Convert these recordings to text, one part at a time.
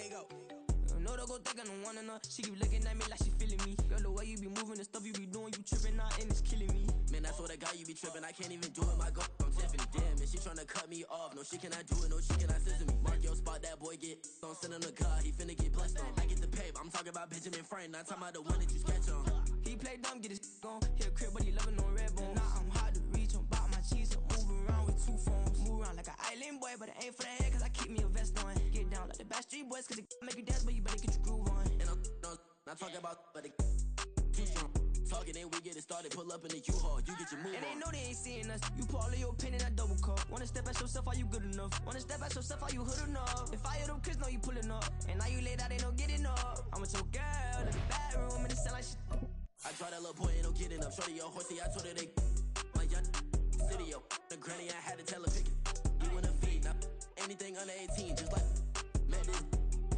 you go. No, don't go think I don't want enough. She keep looking at me like she feeling me. Girl, the way you be moving, the stuff you be doing, you tripping out and it's killing me. Man, I swear to God, you be tripping. I can't even do it. My girl from Tiffany. Damn, and she tryna cut me off. No, she cannot do it. No, she cannot scissor me. Mark your spot, that boy get on. Send him the car, he finna get blessed on. I get the paper. I'm talking about Benjamin Franklin. Not talking about the one that you sketch on. He play dumb, get his on. Hit a crib, but he loving on red bone. Now I'm hard to reach. I'm bout my cheese. I'm moving around with 2 phones. Move around like an island boy, but it ain't for the head, cause I keep me a vest on. Get down like the Backstreet Boys, cause it make you dance, but you better get your groove on. And I'm not talking about, but it too strong. Talking and we get it started, pull up in the U-Haul, you get your move and on. they know they ain't seeing us. You put all of your opinion, I double cup. Wanna step at yourself, are you good enough? Wanna step at yourself, are you hood enough? If I hear them kids, know you pulling up. And now you laid out, they no getting up. I'm with your girl in the bedroom, and it sound like shit. I try that little boy, ain't no getting up. Shorty your horsey, I told her they my young city, yo. The granny, I had to tell her pick it. You in a feed, now anything under 18, just like met this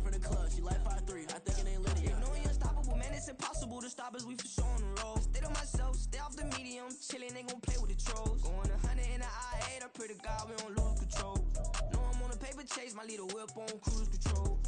from the club. She like 5'3", I think it ain't Lydia. You know we unstoppable, man, it's impossible to stop us, we for sure on the road. Stay to myself, stay off the medium, chillin', they gon' play with the trolls. Going 100 in the I-8, I pray to God we don't lose control. Know I'm on a paper chase, my leader whip on cruise control.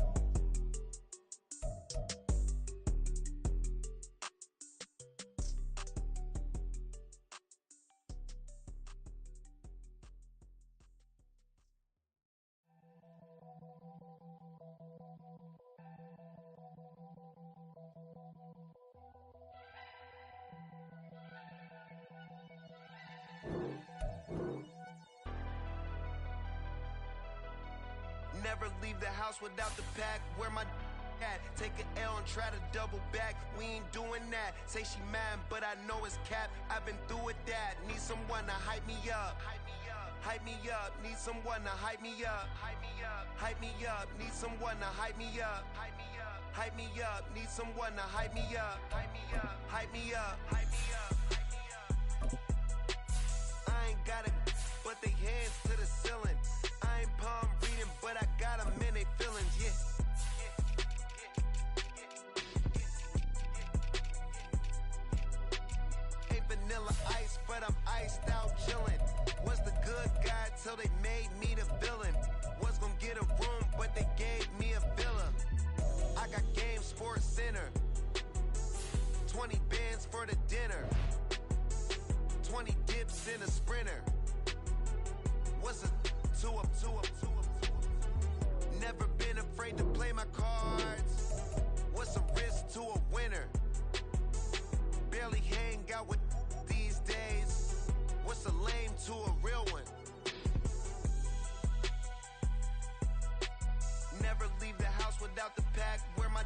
Never leave the house without the pack. Where my at? Take an L and try to double back. We ain't doing that. Say she mad, but I know it's cap. I've been through with that. Need someone to hype me up. Hype me up. Need someone to hype me up. Hype me up. Need someone to hype me up. Hype me up. Need someone to hype me up. Hype me up. I ain't got it, but they hands to the ceiling. I ain't palm reading, but I got them in they feelings, yeah. Ain't vanilla ice, but I'm iced out chillin'. Was the good guy till they made me the villain. Was gonna get a room, but they gave me a villa. I got Game Sports Center. 20 bands for the dinner. 20 dips in a sprinter. What's a 2 up? Never been afraid to play my cards. What's a risk to a winner? Barely hang out with these days. What's a lame to a real one? Never leave the house without the pack. Where my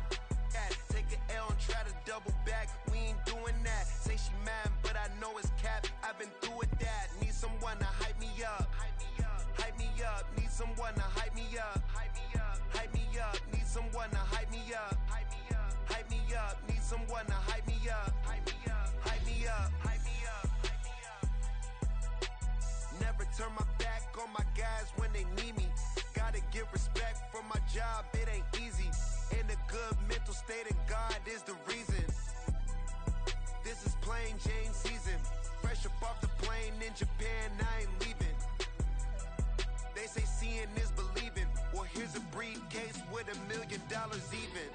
at? Take an L and try to double back. We ain't doing that. Say she mad, but I know it's cap. I've been through with that. Need someone to hype me up. Hype me up. Need someone to hype me up. Hype me up. Need someone to hype me up. Hype me up. Need someone to hype me up. Hype me up. Never turn my back on my guys when they need me. Gotta give respect for my job, it ain't easy. In a good mental state and God is the reason. This is plain Jane season. Fresh up off the plane in Japan, I ain't leaving. They say seeing is believing. Well, here's a briefcase with $1 million even.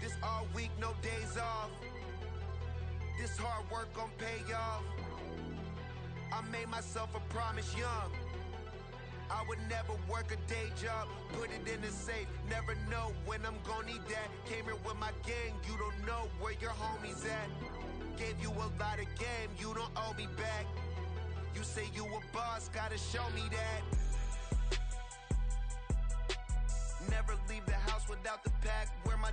This all week, no days off. This hard work gon' pay off. I made myself a promise young. I would never work a day job, put it in the safe. Never know when I'm gonna need that. Came here with my gang, you don't know where your homies at. Gave you a lot of game, you don't owe me back. You say you a boss, gotta show me that. Never leave the house without the pack. Where my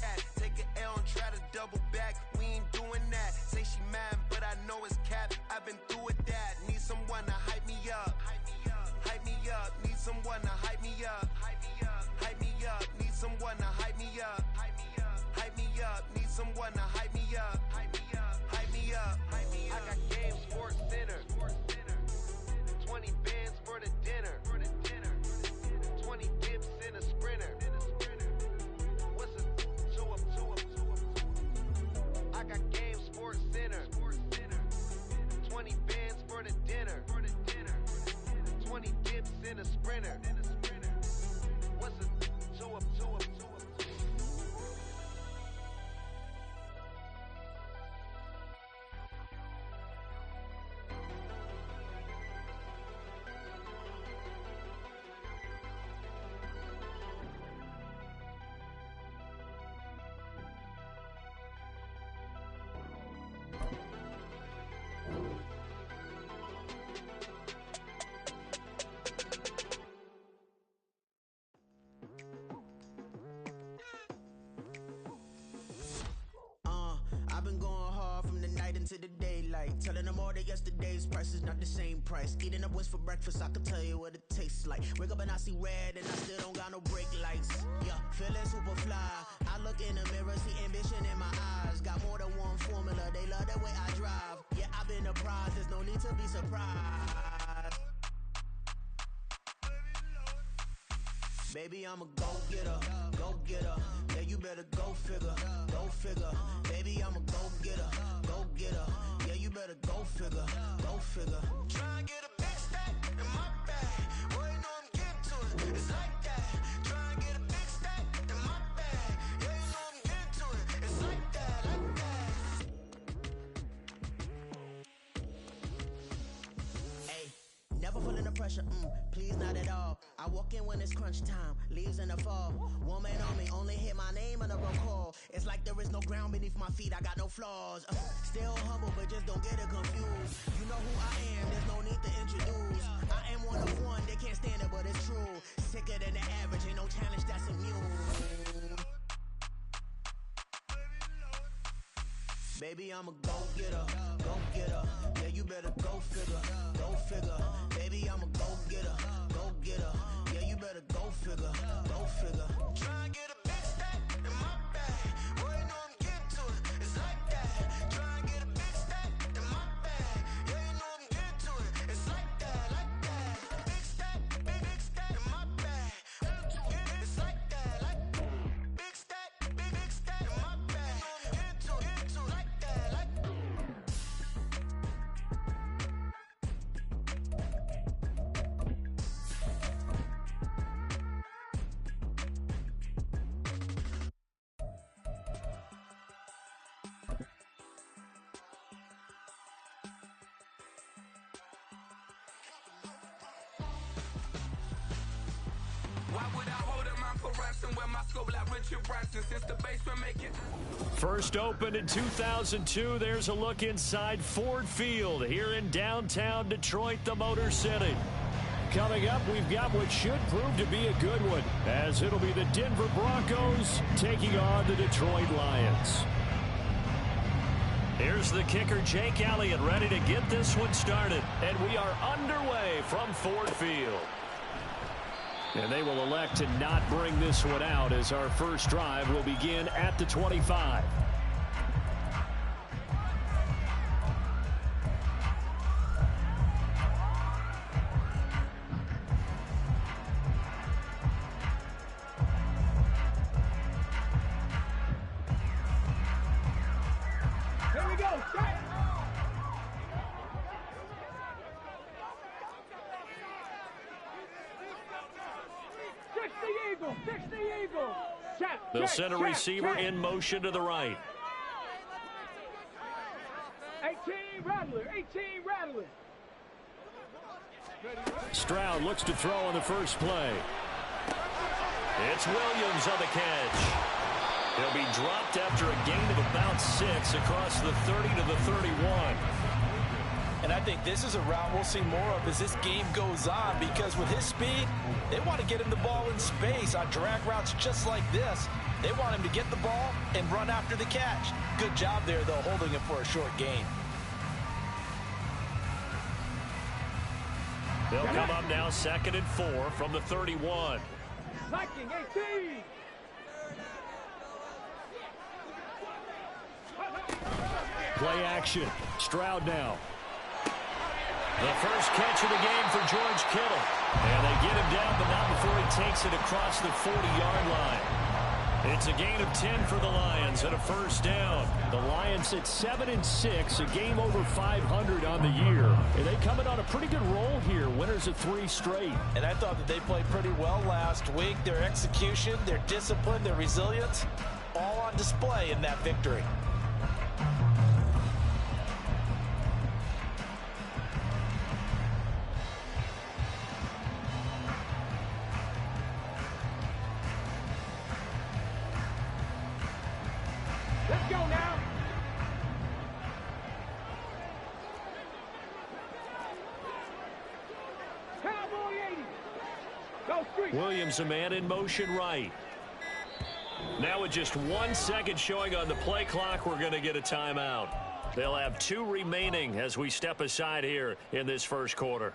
at? Take an L and try to double back. We ain't doing that. Say she mad, but I know it's cap. I've been through with that. Need someone to hype me up. Hype me up. Need someone to hype me up. Hype me up. Need someone to hype me up. Hype me up. Need someone to hype me up. Hype me up. I got Game Sports Center. 20 bands for the dinner. 20 dips in a sprinter. What's a 2 up? I got Game Sports Center. 20 bands for the dinner. 20 dips in a sprinter. What's a I've been going hard from the night into the daylight, telling them all that yesterday's price is not the same price. Eating up wings for breakfast, I can tell you what it tastes like. Wake up and I see red and I still don't got no brake lights. Yeah, feeling super fly. I look in the mirror, see ambition in my eyes. Got more than one formula, they love the way I drive. Yeah, I've been a prize, there's no need to be surprised. Baby, I'm a go-getter, go-getter. Yeah, you better go figure, go figure. Baby, I'm a go-getter, go-getter. Yeah, you better go figure, go figure. Try and get a big stack in my bag. Boy, you know I'm getting to it, it's like that. Try and get a big stack in my bag. Yeah, you know I'm getting to it, it's like that, like that. Hey, never feeling the pressure, please not at all. I walk in when it's crunch time, leaves in the fall. Woman on me, only hit my name on a roll call. It's like there is no ground beneath my feet, I got no flaws. Still humble, but just don't get it confused. You know who I am, there's no need to introduce. I am one of one, they can't stand it, but it's true. Sicker than the average, ain't no challenge that's immune. Baby, I'm a go-getter, go-getter. Yeah, you better go figure, go figure. Baby, I'm a go-getter, go-getter. Yeah, you better go figure, go figure. Try and get a big stack in my bag. Boy, you know I'm getting to it, it's like that. Try and get a big stack in my bag. Yeah, you know I'm getting to it, it's like that, like that. Big stack in my bag. It's like that, like big stack in my bag. You know I'm getting to it, like that, like that. Why would I hold up my for ransom when my scope like Richard Branson since the basement make it? First opened in 2002, there's a look inside Ford Field here in downtown Detroit, the Motor City. Coming up, we've got what should prove to be a good one, as it'll be the Denver Broncos taking on the Detroit Lions. Here's the kicker, Jake Elliott, ready to get this one started. And we are underway from Ford Field. And they will elect to not bring this one out as our first drive will begin at the 25. Here we go. Start. Fix the eagle. They'll send a receiver in motion to the right. 18 Rattler. Stroud looks to throw on the first play. It's Williams on the catch. He'll be dropped after a gain of about 6 across the 30 to the 31. And I think this is a route we'll see more of as this game goes on, because with his speed, they want to get him the ball in space on drag routes just like this. They want him to get the ball and run after the catch. Good job there, though, holding him for a short gain. They'll come up now 2nd and 4 from the 31. Liking 18. Play action. Stroud now. The first catch of the game for George Kittle. And they get him down, but not before he takes it across the 40-yard line. It's a gain of 10 for the Lions and a first down. The Lions at 7-6, a game over 500 on the year. And they come in on a pretty good roll here, winners of 3 straight. And I thought that they played pretty well last week. Their execution, their discipline, their resilience, all on display in that victory. Let's go now. Cowboy 80. Go street. Williams, a man in motion right. Now with just 1 second showing on the play clock, we're going to get a timeout. They'll have 2 remaining as we step aside here in this first quarter.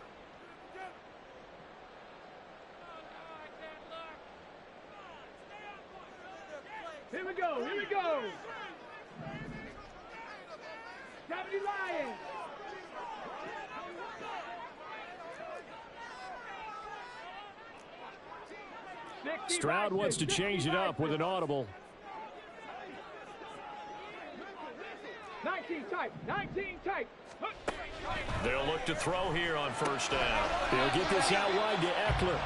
Here we go, here we go. Deputy Lions. Stroud wants to change it up with an audible. 19 tight, 19 tight. They'll look to throw here on first down. They'll get this out wide to Eckler.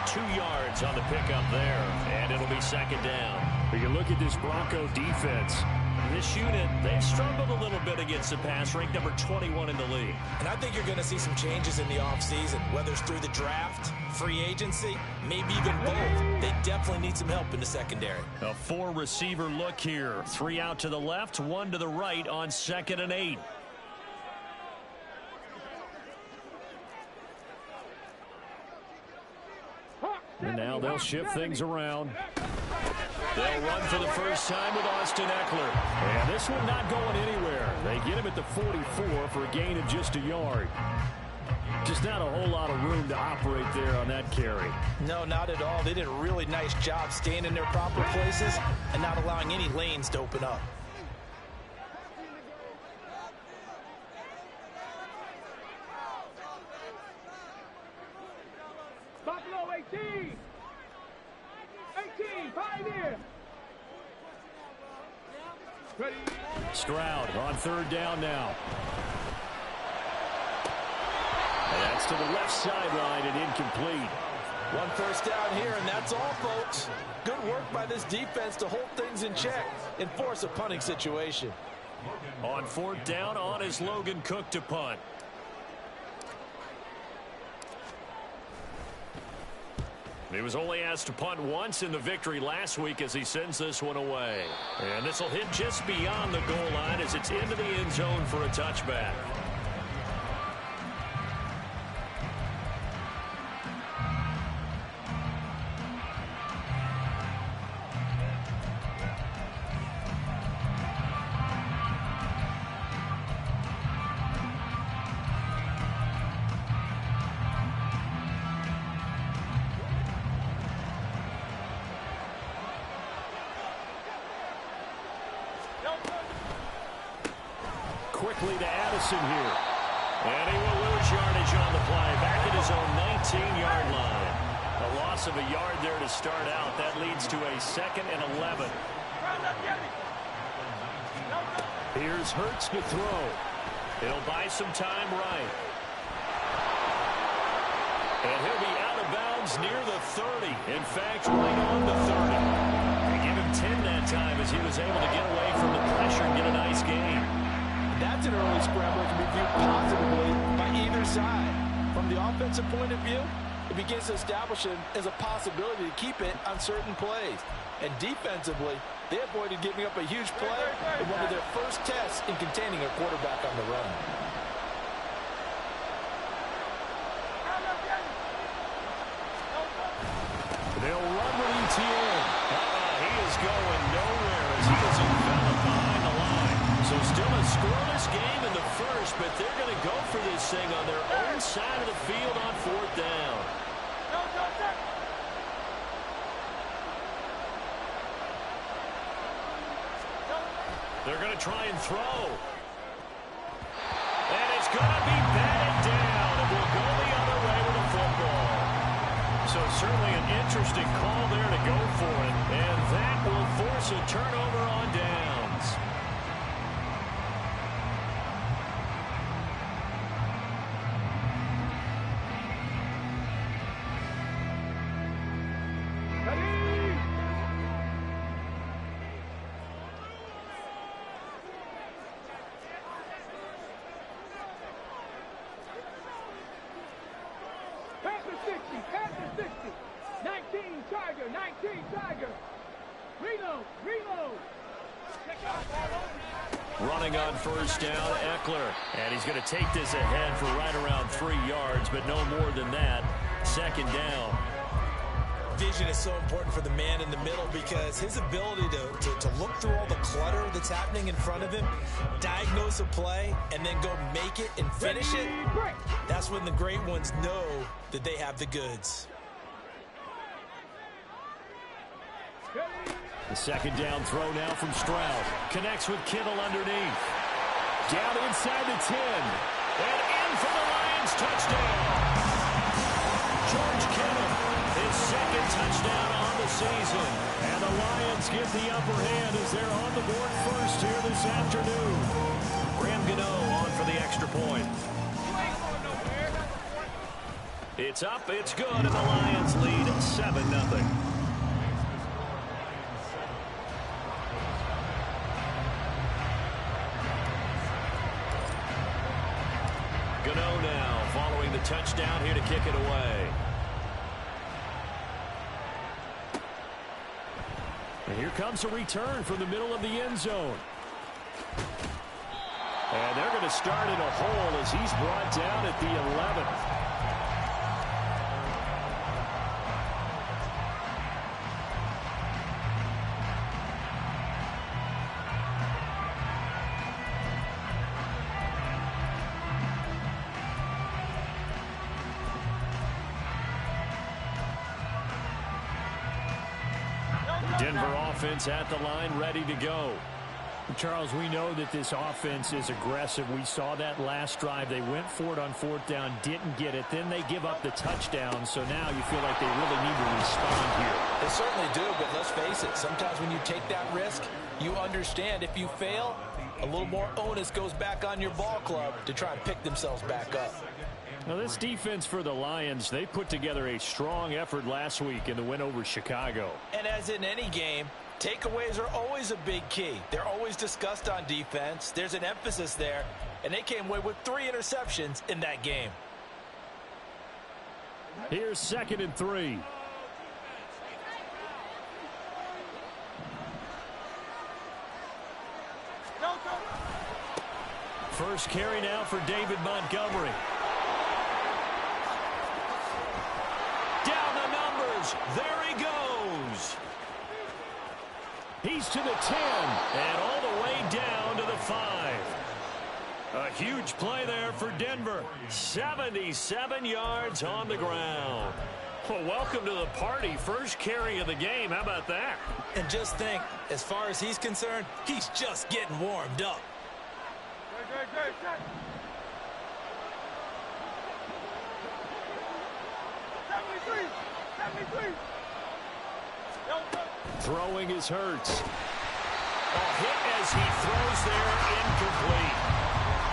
2 yards on the pickup there, and it'll be second down. You look at this Bronco defense. This unit, they've struggled a little bit against the pass, ranked number 21 in the league. And I think you're going to see some changes in the offseason, whether it's through the draft, free agency, maybe even both. They definitely need some help in the secondary. A 4-receiver look here. 3 out to the left, 1 to the right on 2nd and 8. And now they'll shift things around. They'll run for the first time with Austin Eckler. And this one not going anywhere. They get him at the 44 for a gain of just a yard. Just not a whole lot of room to operate there on that carry. No, not at all. They did a really nice job staying in their proper places and not allowing any lanes to open up. Buffalo 18. 18, Pioneer. Ready. Stroud on 3rd down now. And that's to the left sideline and incomplete. 1 first down here, and that's all, folks. Good work by this defense to hold things in check and force a punting situation. On 4th down, on is Logan Cook to punt. He was only asked to punt once in the victory last week as he sends this one away. And this will hit just beyond the goal line as it's into the end zone for a touchback. Quickly to Addison here. And he will lose yardage on the play. Back at his own 19-yard line. A loss of a yard there to start out. That leads to a 2nd and 11. Here's Hurts to throw. It'll buy some time right. And he'll be out of bounds near the 30. In fact, right on the 30. They give him 10 that time as he was able to get away from the pressure and get a nice gain. That's an early scramble that can be viewed positively by either side. From the offensive point of view, it begins to establish it as a possibility to keep it on certain plays. And defensively, they avoided giving up a huge play in one of their first tests in containing a quarterback on the run. They'll run with ETN. He is going nowhere as he is enveloped behind the line. So still a scoreless game in the first, but they're going to go for this thing on their own side of the field on 4th down. They're going to try and throw. And it's going to be batted down. It will go the other way with the football. So certainly an interesting call there to go for it. And that will force a turnover on downs. Running on first down, Eckler. And he's going to take this ahead for right around 3 yards, but no more than that. 2nd down. vision is so important for the man in the middle because his ability to look through all the clutter that's happening in front of him, diagnose a play, and then go make it and finish it, that's when the great ones know that they have the goods. The second down throw now from Stroud. Connects with Kittle underneath. Down inside the 10. And in for the Lions touchdown. George Kittle, his second touchdown on the season. And the Lions get the upper hand as they're on the board first here this afternoon. Graham Gano on for the extra point. It's up, it's good, and the Lions lead 7-0. Gano now following the touchdown here to kick it away. And here comes a return from the middle of the end zone. And they're going to start in a hole as he's brought down at the 11th. Denver offense at the line, ready to go. Charles, we know that this offense is aggressive. We saw that last drive. They went for it on fourth down, didn't get it. Then they give up the touchdown, so now you feel like they really need to respond here. They certainly do, but let's face it, sometimes when you take that risk, you understand if you fail, a little more onus goes back on your ball club to try and pick themselves back up. Now, this defense for the Lions, they put together a strong effort last week in the win over Chicago. And as in any game, takeaways are always a big key. They're always discussed on defense. There's an emphasis there, and they came away with 3 interceptions in that game. Here's 2nd and 3. First carry now for David Montgomery. Down the numbers. There he goes. He's to the 10 and all the way down to the 5. A huge play there for Denver. 77 yards on the ground. Well, welcome to the party. First carry of the game. How about that? And just think, as far as he's concerned, he's just getting warmed up. Throwing is Hurts. A hit as he throws there, incomplete.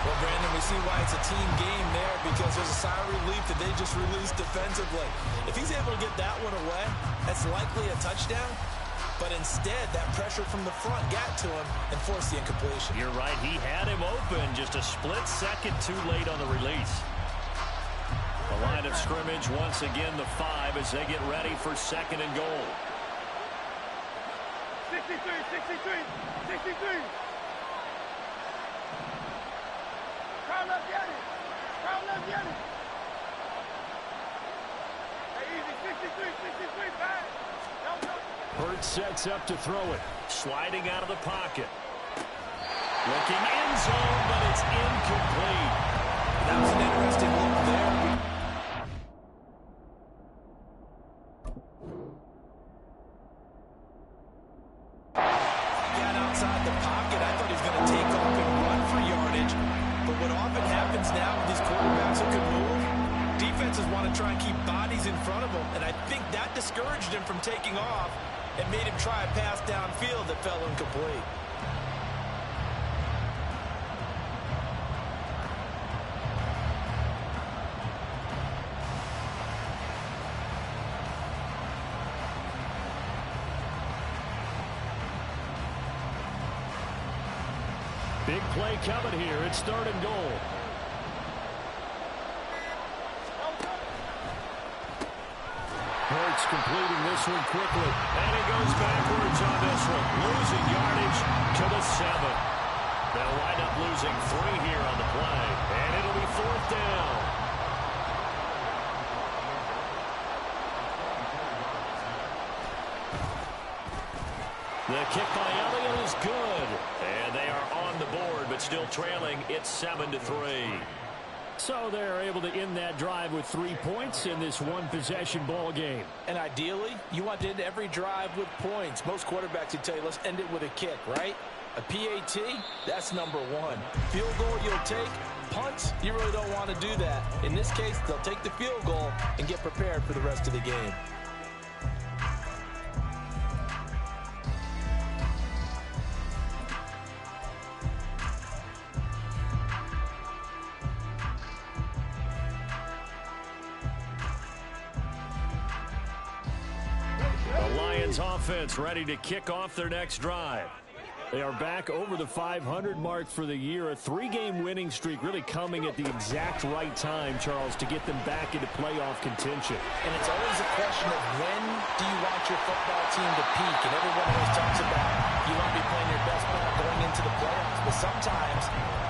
Well, Brandon, we see why it's a team game there because there's a sigh of relief that they just released defensively. If he's able to get that one away, that's likely a touchdown. But instead, that pressure from the front got to him and forced the incompletion. You're right. He had him open just a split second too late on the release. The line of scrimmage once again the 5 as they get ready for 2nd and goal. 63. Crown left, get it. Hey, easy, 63, back. Hurts sets up to throw it. Sliding out of the pocket. Looking end zone, but it's incomplete. That was an interesting look there. Got outside the pocket. I thought he was going to take off and run for yardage. But what often happens now with these quarterbacks who can move, defenses want to try and keep bodies in front of them. And I think that discouraged him from taking off and made him try a pass downfield that fell incomplete. Big play coming here. It's 3rd and goal. Hurts completing this one quickly. And he goes backwards on this one. Losing yardage to the 7. They'll wind up losing 3 here on the play. And it'll be 4th down. The kick by Elliott is good. And they are on the board, but still trailing. It's 7-3. So they're able to end that drive with 3 points in this one-possession ball game. And ideally, you want to end every drive with points. Most quarterbacks would tell you, let's end it with a kick, right? A PAT, that's number one. Field goal you'll take. Punts, you really don't want to do that. In this case, they'll take the field goal and get prepared for the rest of the game. The Lions offense ready to kick off their next drive. They are back over the 500 mark for the year. A 3-game winning streak really coming at the exact right time, Charles, to get them back into playoff contention. And it's always a question of when do you want your football team to peak? And everyone always talks about you want to be playing your best ball going into the playoffs. But sometimes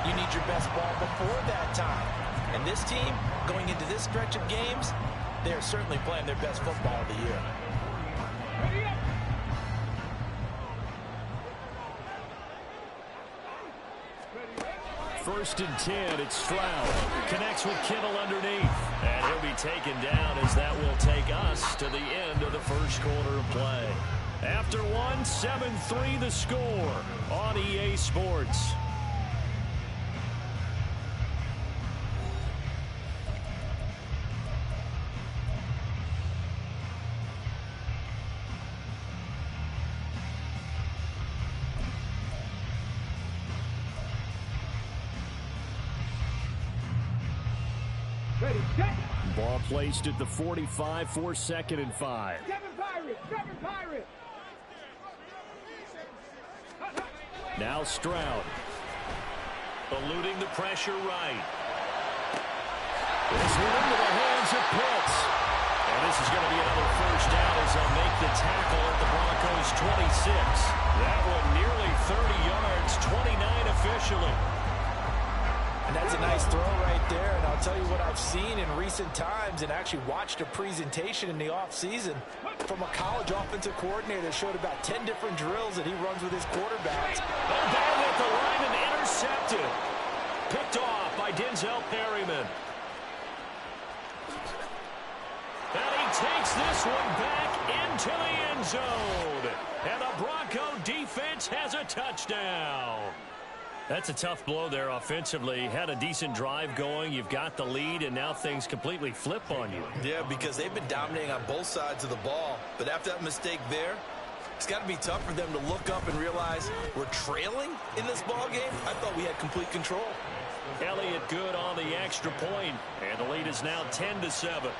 you need your best ball before that time. And this team, going into this stretch of games, they are certainly playing their best football of the year. First and 10, it's Stroud. Connects with Kittle underneath. And he'll be taken down as that will take us to the end of the first quarter of play. After one, 7-3 the score on EA Sports. Ball placed at the 45 for 2nd and 5. Seven Pirates. Now Stroud. Eluding the pressure right. This one into the hands of Pitts. And this is going to be another first down as they'll make the tackle at the Broncos 26. That one nearly 30 yards, 29 officially. And that's a nice throw right there. And I'll tell you what I've seen in recent times and actually watched a presentation in the offseason from a college offensive coordinator that showed about 10 different drills that he runs with his quarterbacks. And down at the line and intercepted. Picked off by Denzel Perryman. And he takes this one back into the end zone. And the Bronco defense has a touchdown. That's a tough blow there offensively. Had a decent drive going. You've got the lead, and now things completely flip on you. Yeah, because they've been dominating on both sides of the ball. But after that mistake there, it's got to be tough for them to look up and realize we're trailing in this ball game. I thought we had complete control. Elliott good on the extra point, and the lead is now 10-7.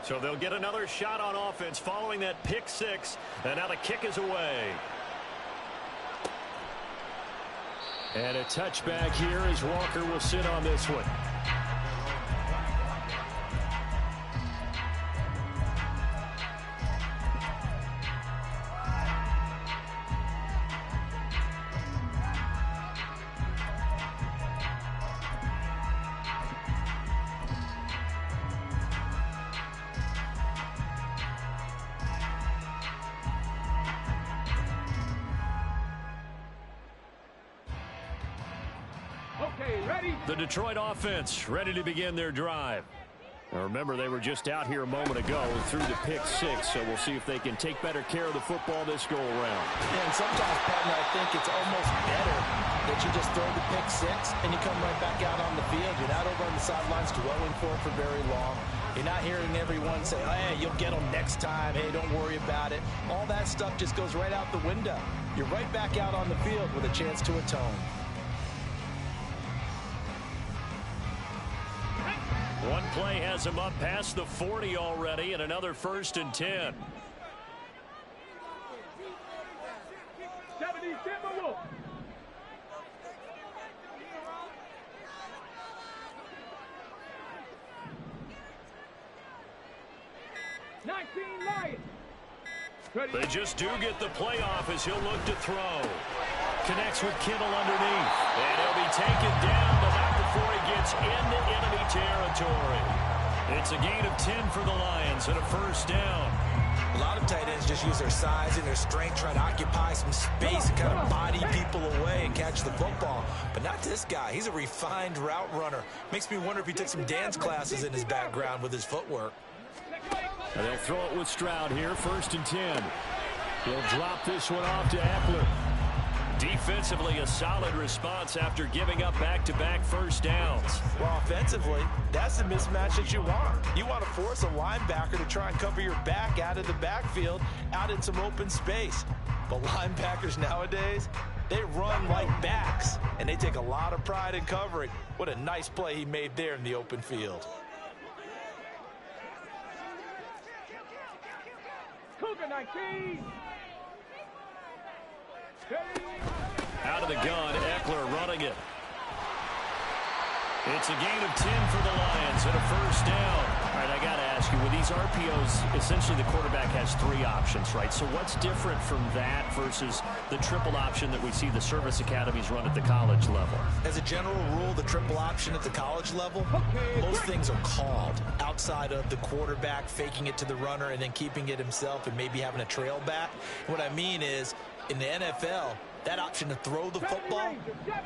So they'll get another shot on offense following that pick six. And now the kick is away. And a touchback here as Walker will sit on this one. The Detroit offense ready to begin their drive. Now remember, they were just out here a moment ago through the pick six, so we'll see if they can take better care of the football this go around. Yeah, and sometimes, partner, I think it's almost better that you just throw the pick six and you come right back out on the field. You're not over on the sidelines dwelling for very long. You're not hearing everyone say, hey, you'll get them next time. Hey, don't worry about it. All that stuff just goes right out the window. You're right back out on the field with a chance to atone. One play has him up past the 40 already, and another 1st and 10. 70 Timberwolves. 19 Lions. They just do get the playoff as he'll look to throw. Connects with Kittle underneath. And he'll be taken down, but not before he gets into enemy territory. It's a gain of 10 for the Lions and a first down. A lot of tight ends just use their size and their strength, try to occupy some space and kind of body people away and catch the football. But not this guy. He's a refined route runner. Makes me wonder if he took some dance classes in his background with his footwork. And they'll throw it with Stroud here, 1st and 10. He'll drop this one off to Eckler. Defensively, a solid response after giving up back-to-back first downs. Well, offensively, that's the mismatch that you want. You want to force a linebacker to try and cover your back out of the backfield, out in some open space. But linebackers nowadays, they run like backs, and they take a lot of pride in covering. What a nice play he made there in the open field. Cougar 19. Out of the gun, Eckler running it. It's a gain of 10 for the Lions and a first down. All right, I got to ask you, with these RPOs, essentially the quarterback has 3 options, right? So what's different from that versus the triple option that we see the service academies run at the college level? As a general rule, the triple option at the college level, most things are called outside of the quarterback faking it to the runner and then keeping it himself and maybe having a trail back. What I mean is, in the NFL, that option to throw the football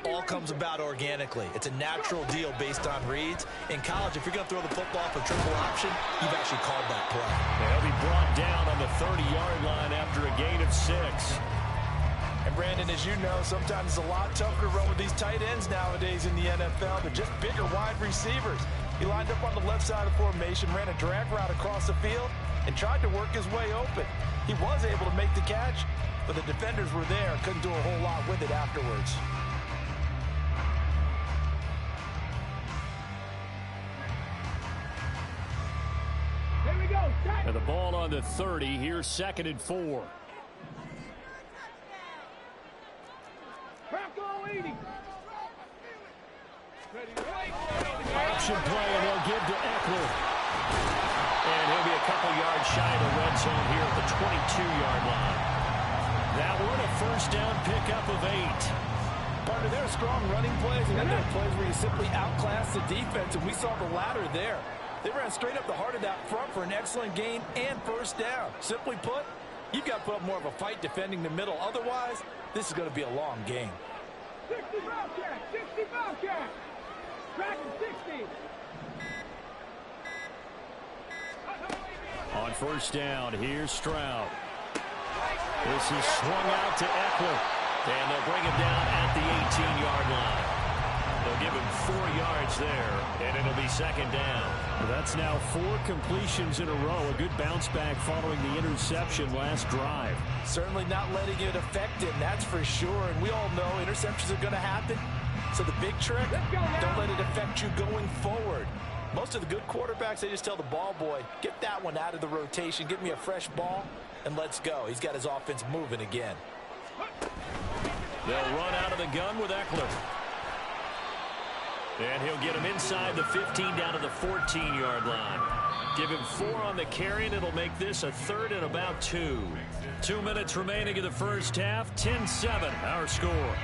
all comes about organically. It's a natural deal based on reads. In college, if you're going to throw the football for triple option, you've actually called that play. They'll be brought down on the 30-yard line after a gain of 6. And Brandon, as you know, sometimes it's a lot tougher to run with these tight ends nowadays in the NFL. They're just bigger wide receivers. He lined up on the left side of the formation, ran a drag route across the field, and tried to work his way open. He was able to make the catch, but the defenders were there and couldn't do a whole lot with it afterwards. Here we go. And the ball on the 30. Here's 2nd and 4. Option play, and they'll give to Eckler. And he'll be a couple yards shy of the red zone here at the 22-yard line. That one, a first down pickup of 8. Partner, there are strong running plays, and then there are plays where you simply outclass the defense, and we saw the latter there. They ran straight up the heart of that front for an excellent gain and first down. Simply put, you've got to put up more of a fight defending the middle. Otherwise, this is going to be a long game. 60 Bobcat! 60 Bobcat! Dragon 60! On first down, here's Stroud. This is swung out to Eckler. And they'll bring him down at the 18-yard line. They'll give him 4 yards there, and it'll be 2nd down. Well, that's now 4 completions in a row. A good bounce back following the interception last drive. Certainly not letting it affect him, that's for sure. And we all know interceptions are going to happen. So the big trick, don't let it affect you going forward. Most of the good quarterbacks, they just tell the ball boy, get that one out of the rotation, get me a fresh ball, and let's go. He's got his offense moving again. They'll run out of the gun with Eckler. And he'll get him inside the 15 down to the 14-yard line. Give him 4 on the carry, and it'll make this a 3rd and about 2. 2 minutes remaining in the first half. 10-7, our score.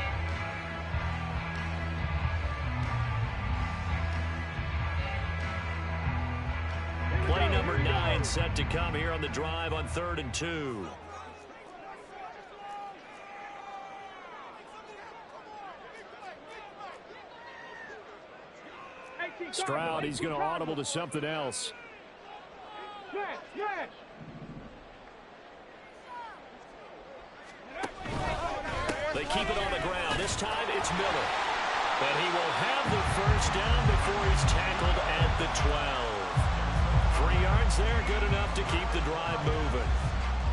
Play number 9 set to come here on the drive on 3rd and 2. Stroud, he's going to audible to something else. They keep it on the ground. This time it's Miller. But he will have the first down before he's tackled at the 12. 3 yards there, good enough to keep the drive moving.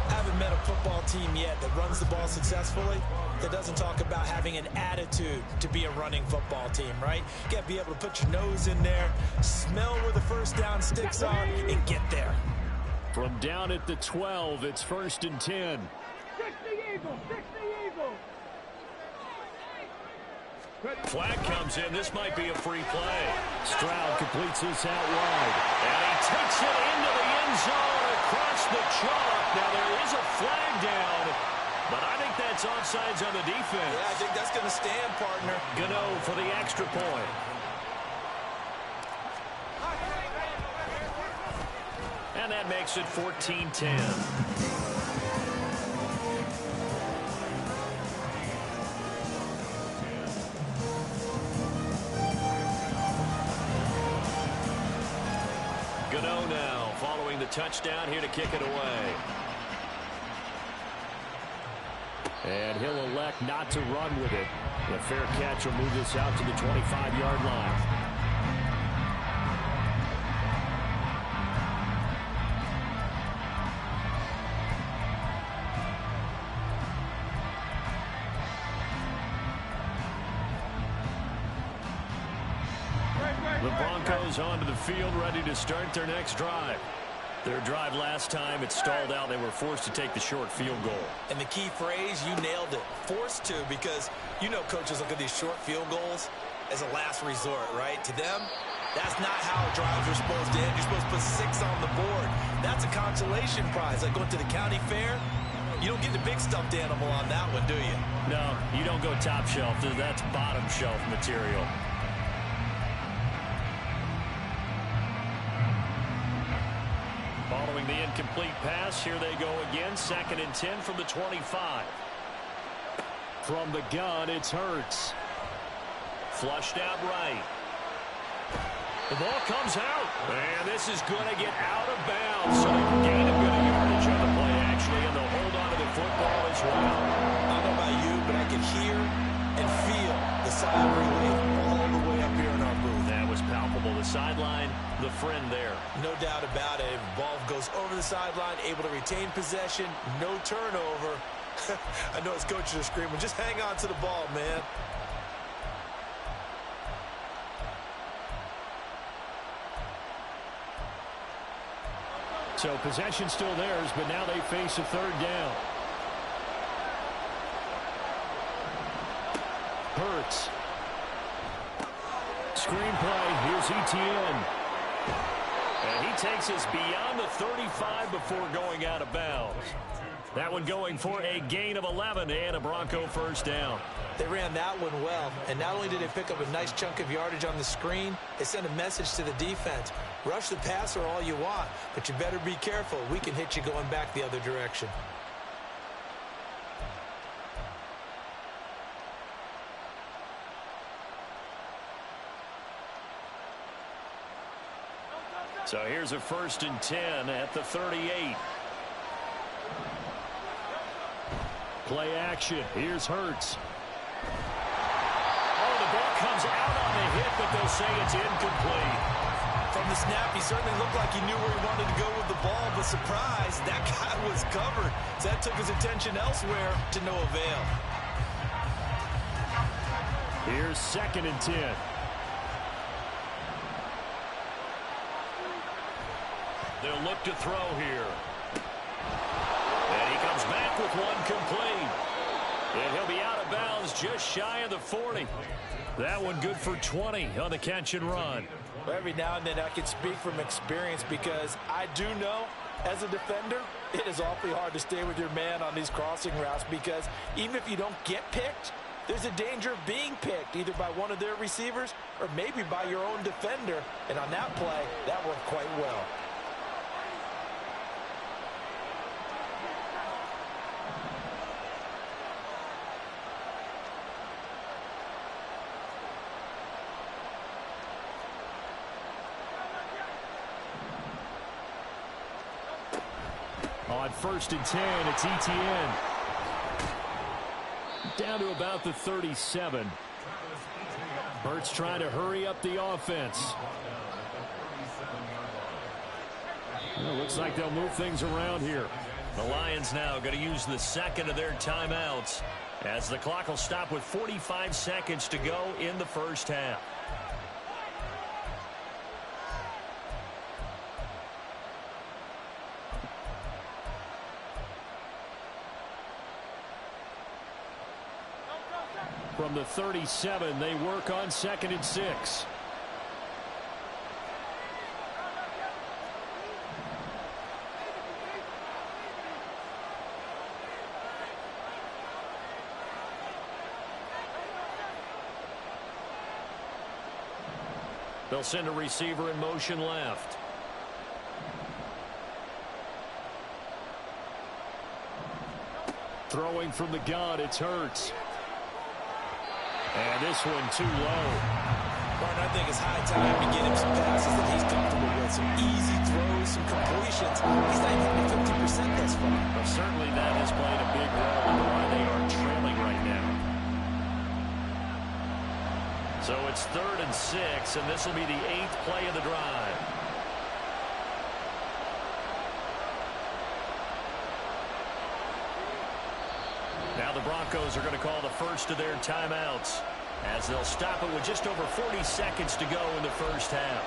I haven't met a football team yet that runs the ball successfully that doesn't talk about having an attitude to be a running football team, right? You got to be able to put your nose in there, smell where the first down sticks on, and get there. From down at the 12, it's 1st and 10. 60 Eagles! 60 Eagles! Flag comes in. This might be a free play. Stroud completes this out wide. And he takes it into the end zone across it's offsides on the defense. Yeah, I think that's going to stand, partner. Gano for the extra point. And that makes it 14-10. Gano now following the touchdown here to kick it away. And he'll elect not to run with it. The fair catch will move this out to the 25-yard line. The Broncos onto the field, ready to start their next drive. Their drive last time, it stalled out. They were forced to take the short field goal. And the key phrase, you nailed it. Forced to, because you know coaches look at these short field goals as a last resort, right? To them, that's not how drives are supposed to end. You're supposed to put 6 on the board. That's a consolation prize. Like going to the county fair, you don't get the big stuffed animal on that one, do you? No, you don't go top shelf. That's bottom shelf material. Following the incomplete pass, here they go again. 2nd and 10 from the 25. From the gun, it's Hurts. Flushed out right. The ball comes out. And this is going to get out of bounds. So they can gain a bit of yardage on the play, actually, and they'll hold on to the football as well. I don't know about you, but I can hear and feel the sigh of relief all the way up here in our booth. That was palpable. The sideline, the friend there. No doubt about it. Ball goes over the sideline, able to retain possession, no turnover. I know his coaches are screaming, just hang on to the ball, man. So possession still theirs, but now they face a 3rd down. Hurts. Screenplay. Here's Etienne. And he takes us beyond the 35 before going out of bounds. That one going for a gain of 11 and a Bronco 1st down. They ran that one well, and not only did they pick up a nice chunk of yardage on the screen, they sent a message to the defense. Rush the passer all you want, but you better be careful. We can hit you going back the other direction. So here's a 1st and 10 at the 38. Play action. Here's Hurts. Oh, the ball comes out on the hit, but they'll say it's incomplete. From the snap, he certainly looked like he knew where he wanted to go with the ball, but surprise, that guy was covered. So that took his attention elsewhere to no avail. Here's 2nd and 10. They'll look to throw here. And he comes back with one complete. And he'll be out of bounds just shy of the 40. That one good for 20 on the catch and run. Well, every now and then I can speak from experience because I do know as a defender it is awfully hard to stay with your man on these crossing routes because even if you don't get picked, there's a danger of being picked either by one of their receivers or maybe by your own defender. And on that play, that worked quite well. On 1st and 10, it's Etienne. Down to about the 37. Hurts trying to hurry up the offense. Well, looks like they'll move things around here. The Lions now going to use the 2nd of their timeouts as the clock will stop with 45 seconds to go in the 1st half. From the 37, they work on 2nd and 6. They'll send a receiver in motion left. Throwing from the gun, it's Hurts. And this one too low. Martin, I think it's high time to get him some passes that he's comfortable with. Some easy throws, some completions. He's not even 50% thus far. Well, certainly that has played a big role in why they are trailing right now. So it's 3rd and 6, and this will be the 8th play of the drive. Now the Broncos are going to call the first of their timeouts, as they'll stop it with just over 40 seconds to go in the first half.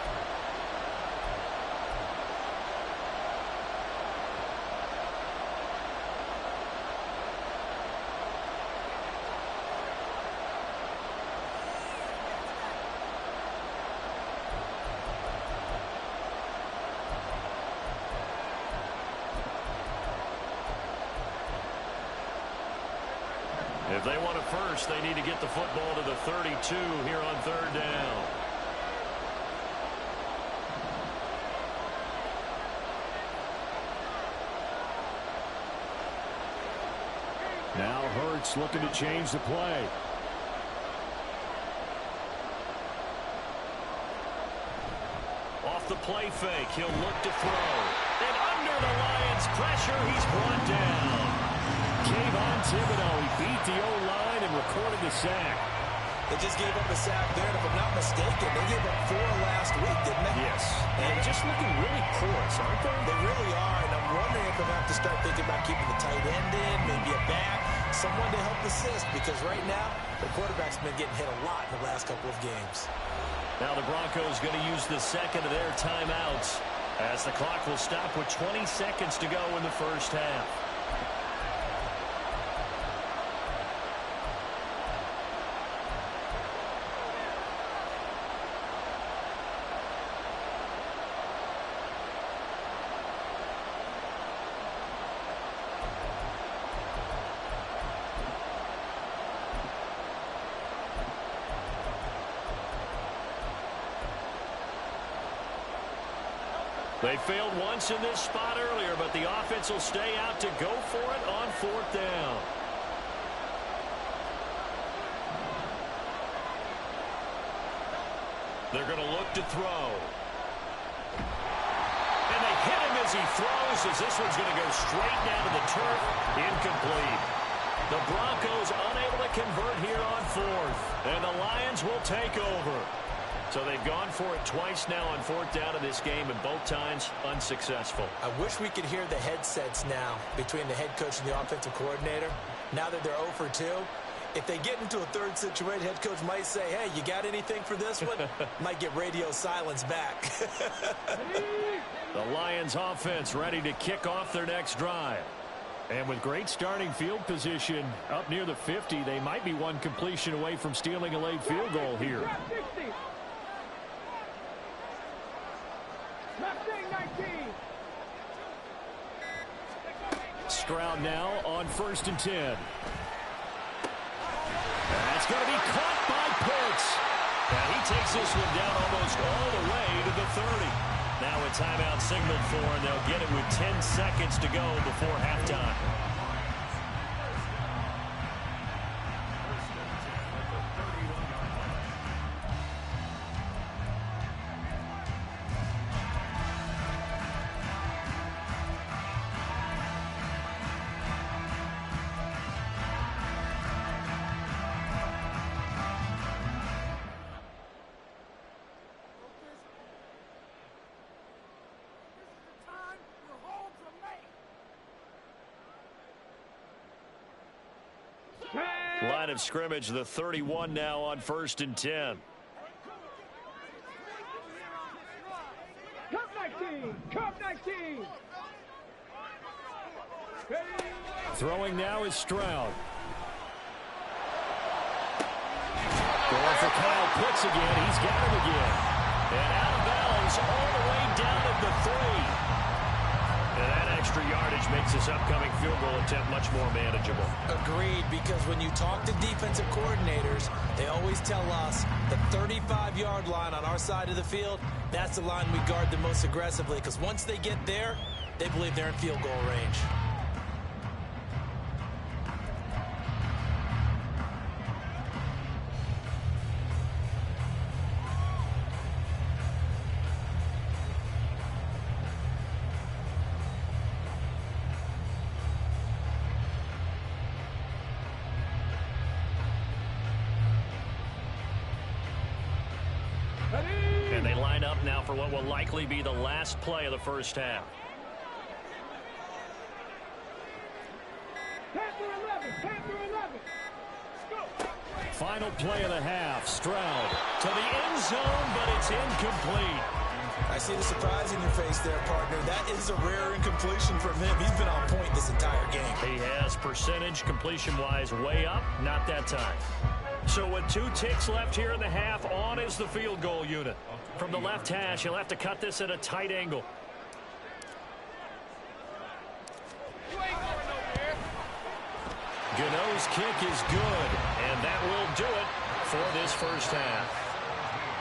If they want a first, they need to get the football to the 32 here on 3rd down. Now Hurts looking to change the play. Off the play fake, he'll look to throw. And under the Lions' pressure, he's brought down. Kayvon Thibodeaux, he beat the O-line and recorded the sack. They just gave up a sack there, and if I'm not mistaken, they gave up 4 last week, didn't they? Yes. And just looking really porous, aren't they? They really are, and I'm wondering if they'll have to start thinking about keeping the tight end in, maybe a back, someone to help assist, because right now, the quarterback's been getting hit a lot in the last couple of games. Now the Broncos going to use the second of their timeouts, as the clock will stop with 20 seconds to go in the first half. They failed once in this spot earlier, but the offense will stay out to go for it on 4th down. They're going to look to throw. And they hit him as he throws, as this one's going to go straight down to the turf. Incomplete. The Broncos unable to convert here on 4th. And the Lions will take over. So they've gone for it twice now on 4th down in this game, and both times unsuccessful. I wish we could hear the headsets now between the head coach and the offensive coordinator. Now that they're 0 for 2, if they get into a third situation, head coach might say, hey, you got anything for this one? Might get radio silence back. The Lions offense ready to kick off their next drive. And with great starting field position up near the 50, they might be one completion away from stealing a late field goal here. Stroud now on 1st and 10. That's going to be caught by Pitts. And he takes this one down almost all the way to the 30. Now a timeout signaled for, and they'll get it with 10 seconds to go before halftime. Line of scrimmage, the 31 now on 1st and 10. Cup 19! Cup 19! Throwing now is Stroud. Going for Kyle Pitts again. He's got him again. And out of bounds all the way down at the 3. And that extra yardage makes this upcoming field goal attempt much more manageable. Agreed, because when you talk to defensive coordinators, they always tell us the 35-yard line on our side of the field, that's the line we guard the most aggressively, because once they get there, they believe they're in field goal range. And they line up now for what will likely be the last play of the first half. Panther 11. Go. Final play of the half. Stroud to the end zone, but it's incomplete. I see the surprise in your face there, partner. That is a rare incompletion from him. He's been on point this entire game. He has percentage completion-wise way up, not that time. So with 2 ticks left here in the half, on is the field goal unit. From the left hash, he'll have to cut this at a tight angle. Gano's kick is good, and that will do it for this first half.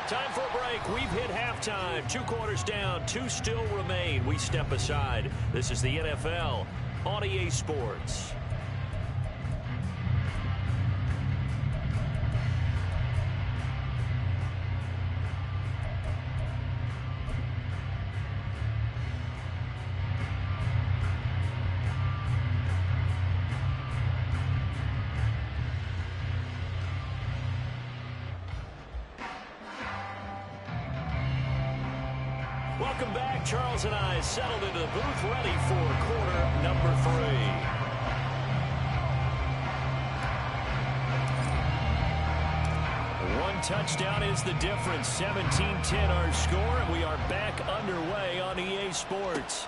Time for a break. We've hit halftime. 2 quarters down, 2 still remain. We step aside. This is the NFL on EA Sports. Welcome back. Charles and I settled into the booth, ready for quarter number 3. One touchdown is the difference. 17-10 our score, and we are back underway on EA Sports.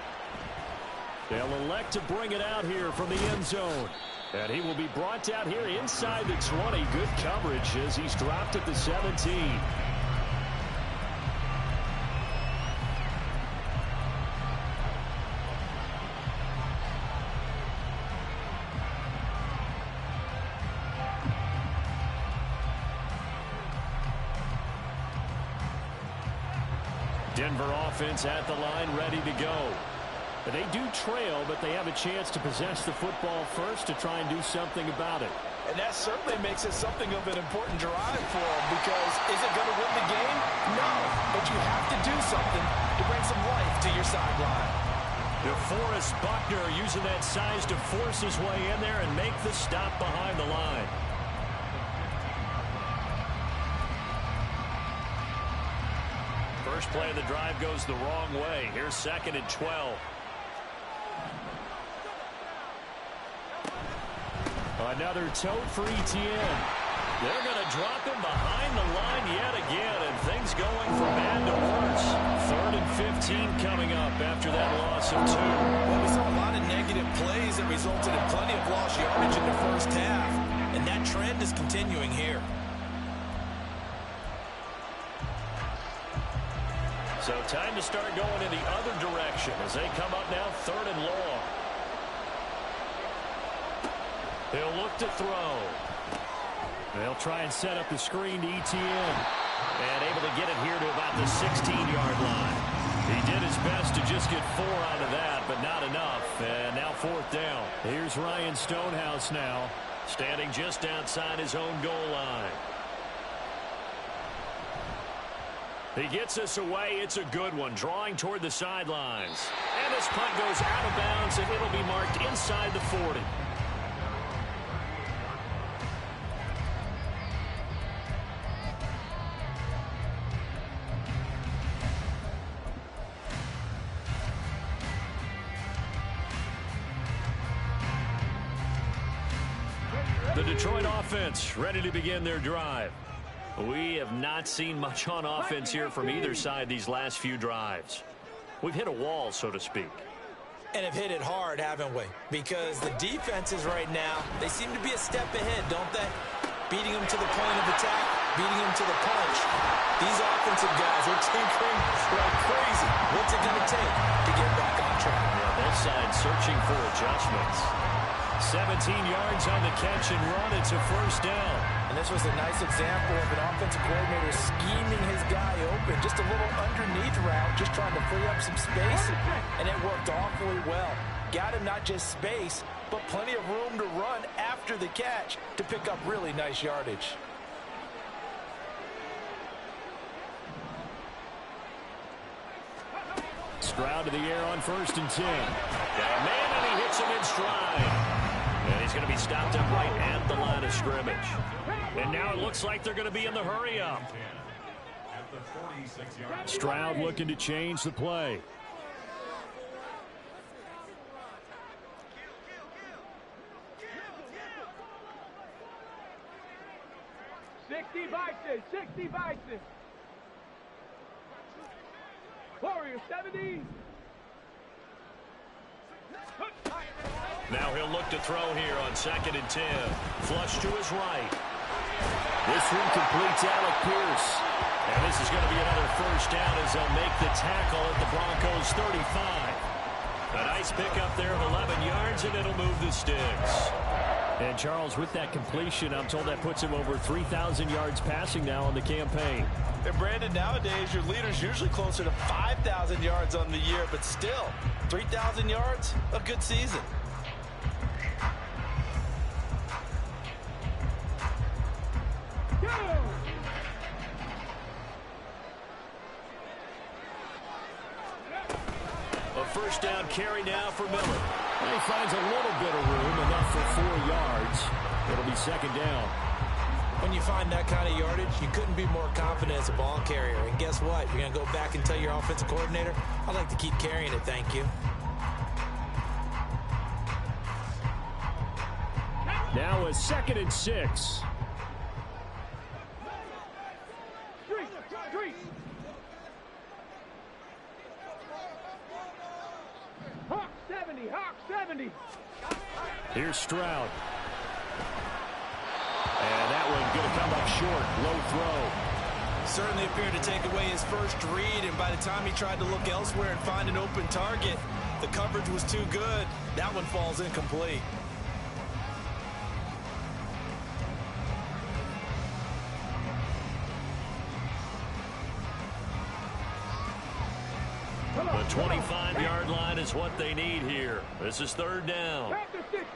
They'll elect to bring it out here from the end zone. And he will be brought out here inside the 20. Good coverage as he's dropped at the 17. Denver offense at the line, ready to go. But they do trail, but they have a chance to possess the football first to try and do something about it. And that certainly makes it something of an important drive for them, because is it going to win the game? No, but you have to do something to bring some life to your sideline. DeForest Buckner using that size to force his way in there and make the stop behind the line. First play of the drive goes the wrong way. Here's 2nd and 12. Another tote for Etienne. They're going to drop him behind the line yet again, and things going from bad to worse. 3rd and 15 coming up after that loss of 2. Well, we saw a lot of negative plays that resulted in plenty of lost yardage in the first half, and that trend is continuing here. So time to start going in the other direction as they come up now 3rd and long. He'll look to throw. They'll try and set up the screen to Etienne. And able to get it here to about the 16-yard line. He did his best to just get 4 out of that, but not enough. And now 4th down. Here's Ryan Stonehouse now, standing just outside his own goal line. He gets us away. It's a good one, drawing toward the sidelines. And this punt goes out of bounds, and it'll be marked inside the 40. The Detroit offense ready to begin their drive. We have not seen much on offense here from either side these last few drives. We've hit a wall, so to speak. And have hit it hard, haven't we? Because the defenses right now, they seem to be a step ahead, don't they? Beating them to the point of attack, beating them to the punch. These offensive guys are tinkering like crazy. What's it going to take to get back on track? Yeah, both sides searching for adjustments. 17 yards on the catch and run. It's a first down. And this was a nice example of an offensive coordinator scheming his guy open. Just a little underneath route, just trying to free up some space. And it worked awfully well. Got him not just space, but plenty of room to run after the catch to pick up really nice yardage. Stroud to the air on 1st and 10. Got a man, and he hits him in stride. And he's going to be stopped up right at the line of scrimmage. And now it looks like they're going to be in the hurry-up. Stroud looking to change the play. Sixty Bison. Warrior 70. Now he'll look to throw here on 2nd and 10. Flush to his right. This one completes Alec Pierce. And this is going to be another first down as they'll make the tackle at the Broncos 35. A nice pickup there of 11 yards, and it'll move the sticks. And Charles, with that completion, I'm told that puts him over 3,000 yards passing now on the campaign. And Brandon, nowadays your leader's usually closer to 5,000 yards on the year, but still, 3,000 yards, a good season. A first down carry now for Miller. And he finds a little bit of room, enough for 4 yards. It'll be 2nd down. When you find that kind of yardage, you couldn't be more confident as a ball carrier. And guess what? You're going to go back and tell your offensive coordinator, I'd like to keep carrying it, thank you. Now a 2nd and 6. Hawk 70. Here's Stroud. And that one going to come up short. Low throw. Certainly appeared to take away his first read, and by the time he tried to look elsewhere and find an open target, the coverage was too good. That one falls incomplete. The 25-yard line is what they need here. This is 3rd down. Past the 60.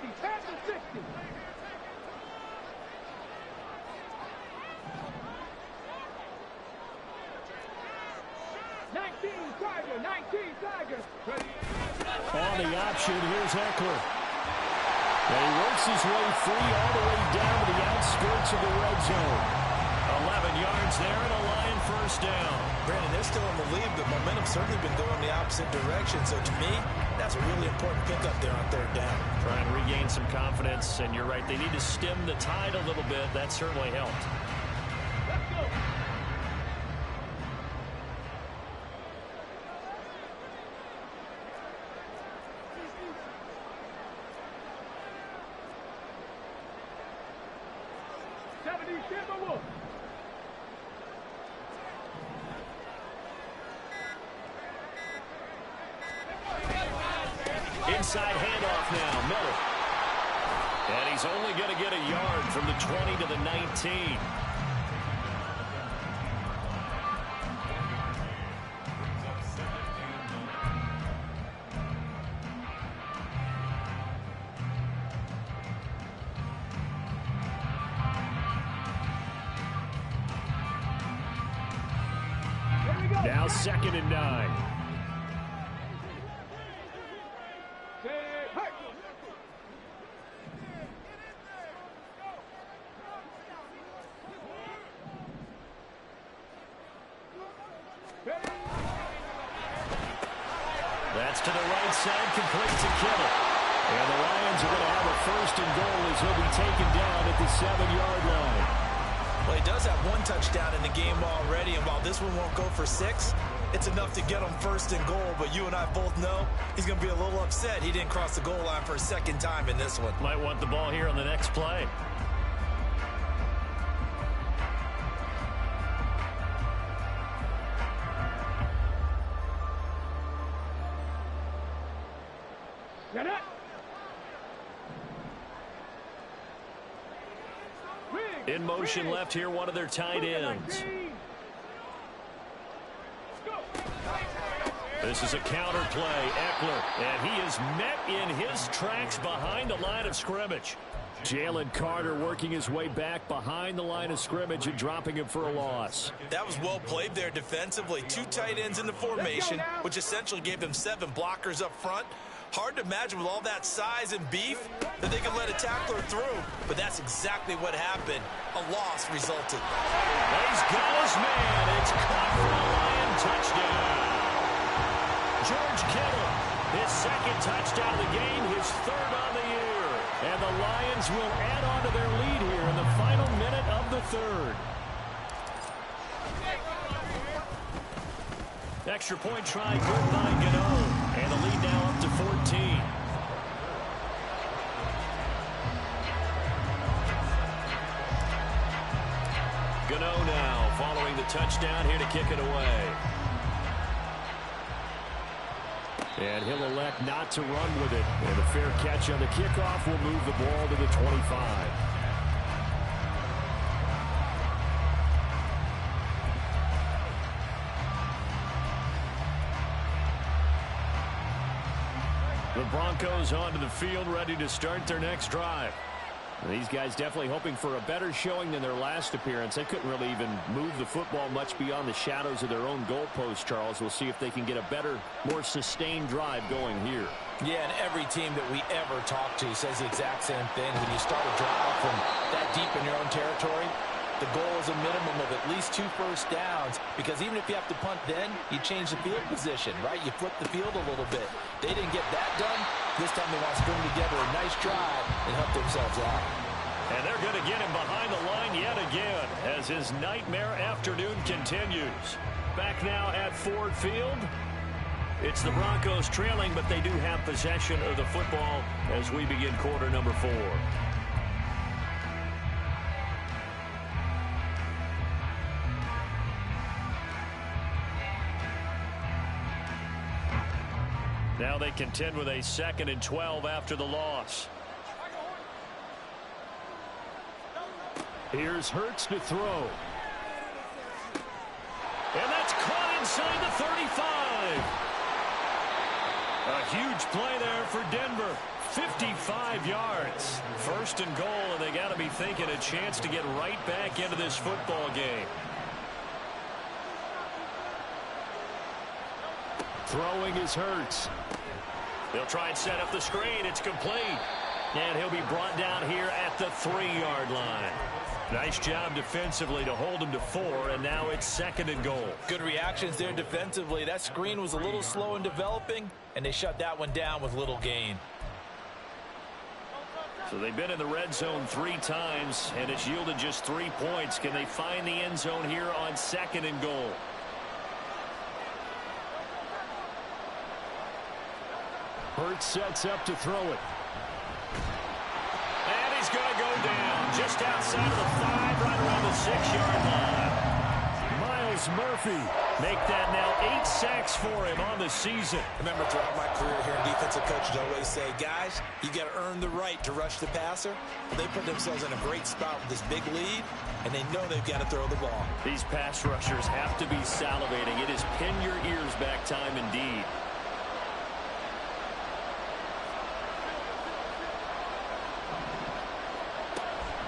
19 Tigers. On the option, here's Eckler. And he works his way free all the way down to the outskirts of the red zone. 11 yards there and a Lion first down. Brandon, they're still in the lead, but momentum's certainly been going the opposite direction. So to me, that's a really important pickup there on 3rd down. Try and regain some confidence, and you're right. They need to stem the tide a little bit. That certainly helped. Let's go. Inside handoff now, Miller. And he's only going to get a yard from the 20 to the 19. Now 2nd and 9. That's to the right side, complete to Kittle. And the Lions are going to have a 1st and goal as he'll be taken down at the 7-yard line. Well, he does have 1 touchdown in the game already, and while this one won't go for 6, it's enough to get him 1st and goal. But you and I both know he's going to be a little upset he didn't cross the goal line for a 2nd time in this one. Might want the ball here on the next play. Get it. In motion left here, one of their tight ends. This is a counter play. Eckler, and he is met in his tracks behind the line of scrimmage. Jalen Carter working his way back behind the line of scrimmage and dropping him for a loss. That was well played there defensively. 2 tight ends in the formation, which essentially gave them 7 blockers up front. Hard to imagine with all that size and beef that they could let a tackler through, but that's exactly what happened. A loss resulted. He's got his man. It's caught for a Lion touchdown. George Kittle, his second touchdown of the game, his third on the year. And the Lions will add on to their lead here in the final minute of the third. Extra point try good by Gano. And the lead now up to 14. Gano now following the touchdown here to kick it away. And he'll elect not to run with it. And a fair catch on the kickoff will move the ball to the 25. The Broncos onto the field, ready to start their next drive. And these guys definitely hoping for a better showing than their last appearance. They couldn't really even move the football much beyond the shadows of their own goalpost, Charles. We'll see if they can get a better, more sustained drive going here. Yeah, and every team that we ever talk to says the exact same thing. When you start a drive from that deep in your own territory, the goal is a minimum of at least 2 first downs, because even if you have to punt then, you change the field position, right? You flip the field a little bit. They didn't get that done. This time they want to string together a nice drive and help themselves out. And they're going to get him behind the line yet again as his nightmare afternoon continues. Back now at Ford Field. It's the Broncos trailing, but they do have possession of the football as we begin quarter number 4. Now they contend with a 2nd and 12 after the loss. Here's Hurts to throw. And that's caught inside the 35. A huge play there for Denver. 55 yards. 1st and goal, and they got to be thinking a chance to get right back into this football game. Throwing is Hurts. They'll try and set up the screen. It's complete. And he'll be brought down here at the 3-yard line. Nice job defensively to hold him to 4, and now it's 2nd and goal. Good reactions there defensively. That screen was a little slow in developing, and they shut that one down with little gain. So they've been in the red zone 3 times, and it's yielded just 3 points. Can they find the end zone here on 2nd and goal? Hurts sets up to throw it. And he's going to go down just outside of the 5, right around the 6-yard line. Myles Murphy make that now 8 sacks for him on the season. Remember, throughout my career here in defensive coaches always say, guys, you got to earn the right to rush the passer. They put themselves in a great spot with this big lead, and they know they've got to throw the ball. These pass rushers have to be salivating. It is pin your ears back time indeed.